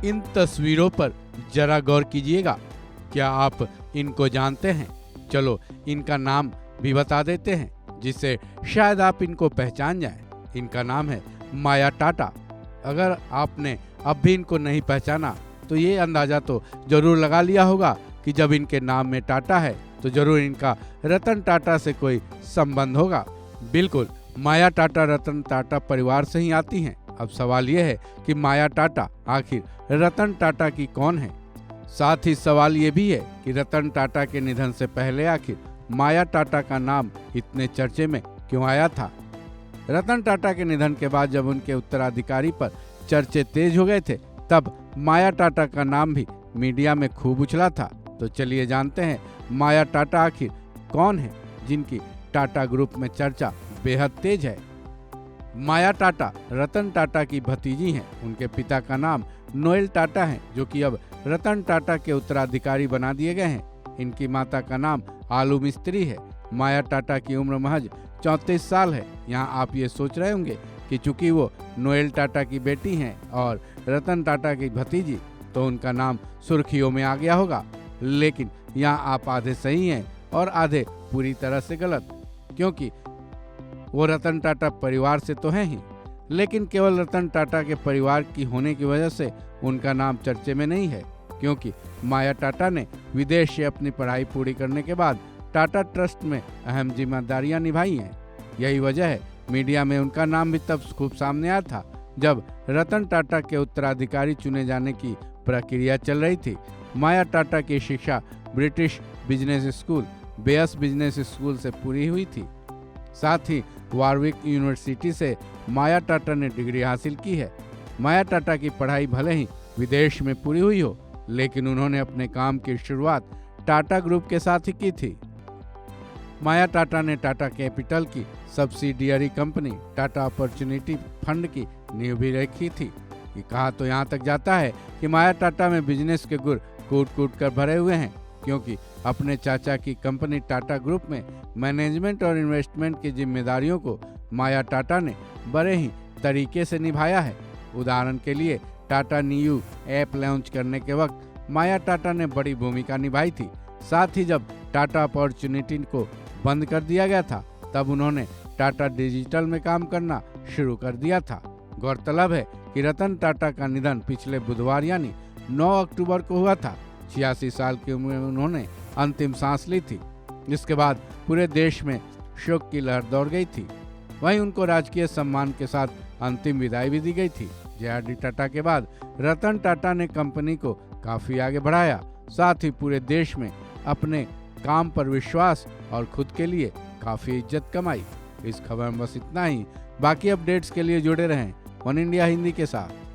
इन तस्वीरों पर जरा गौर कीजिएगा। क्या आप इनको जानते हैं? चलो इनका नाम भी बता देते हैं जिससे शायद आप इनको पहचान जाएं। इनका नाम है माया टाटा। अगर आपने अब भी इनको नहीं पहचाना तो ये अंदाजा तो जरूर लगा लिया होगा कि जब इनके नाम में टाटा है तो जरूर इनका रतन टाटा से कोई संबंध होगा। बिल्कुल, माया टाटा रतन टाटा परिवार से ही आती हैं। अब सवाल यह है कि माया टाटा आखिर रतन टाटा की कौन है। साथ ही सवाल ये भी है कि रतन टाटा के निधन से पहले आखिर माया टाटा का नाम इतने चर्चे में क्यों आया था। रतन टाटा के निधन के बाद जब उनके उत्तराधिकारी पर चर्चे तेज हो गए थे तब माया टाटा का नाम भी मीडिया में खूब उछला था। तो चलिए जानते हैं माया टाटा आखिर कौन है जिनकी टाटा ग्रुप में चर्चा बेहद तेज है। माया टाटा रतन टाटा की भतीजी हैं। उनके पिता का नाम नोएल टाटा है जो कि अब रतन टाटा के उत्तराधिकारी बना दिए गए हैं। इनकी माता का नाम आलू मिस्त्री है। माया टाटा की उम्र महज 34 साल है। यहाँ आप ये सोच रहे होंगे कि चूंकि वो नोएल टाटा की बेटी हैं और रतन टाटा की भतीजी तो उनका नाम सुर्खियों में आ गया होगा। लेकिन यहाँ आप आधे सही हैं और आधे पूरी तरह से गलत, क्योंकि वो रतन टाटा परिवार से तो हैं ही, लेकिन केवल रतन टाटा के परिवार की होने की वजह से उनका नाम चर्चे में नहीं है। क्योंकि माया टाटा ने विदेश से अपनी पढ़ाई पूरी करने के बाद टाटा ट्रस्ट में अहम जिम्मेदारियां निभाई हैं। यही वजह है मीडिया में उनका नाम भी तब खूब सामने आया था जब रतन टाटा के उत्तराधिकारी चुने जाने की प्रक्रिया चल रही थी। माया टाटा की शिक्षा British business school Bayes business school से पूरी हुई थी। साथ ही वारविक यूनिवर्सिटी से माया टाटा ने डिग्री हासिल की है। माया टाटा की पढ़ाई भले ही विदेश में पूरी हुई हो, लेकिन उन्होंने अपने काम की शुरुआत टाटा ग्रुप के साथ ही की थी। माया टाटा ने टाटा कैपिटल की subsidiary company Tata opportunity fund की नींव भी रखी थी। ये कहा तो यहाँ तक जाता है कि माया टाटा में बिजनेस के गुर कूट कूट कर भरे हुए हैं, क्योंकि अपने चाचा की कंपनी टाटा ग्रुप में मैनेजमेंट और इन्वेस्टमेंट की जिम्मेदारियों को माया टाटा ने बड़े ही तरीके से निभाया है। उदाहरण के लिए टाटा न्यू ऐप लॉन्च करने के वक्त माया टाटा ने बड़ी भूमिका निभाई थी। साथ ही जब टाटा अपॉर्चुनिटी को बंद कर दिया गया था तब उन्होंने टाटा डिजिटल में काम करना शुरू कर दिया था। गौरतलब है कि रतन टाटा का निधन पिछले बुधवार यानी 9 अक्टूबर को हुआ था। 86 साल की उम्र में उन्होंने अंतिम सांस ली थी। इसके बाद पूरे देश में शोक की लहर दौड़ गई थी। वहीं उनको राजकीय सम्मान के साथ अंतिम विदाई भी दी गई थी। जे.आर.डी. टाटा के बाद रतन टाटा ने कंपनी को काफी आगे बढ़ाया, साथ ही पूरे देश में अपने काम पर विश्वास और खुद के लिए काफी इज्जत कमाई। इस खबर में बस इतना ही। बाकी अपडेट्स के लिए जुड़े रहें वन इंडिया हिंदी के साथ।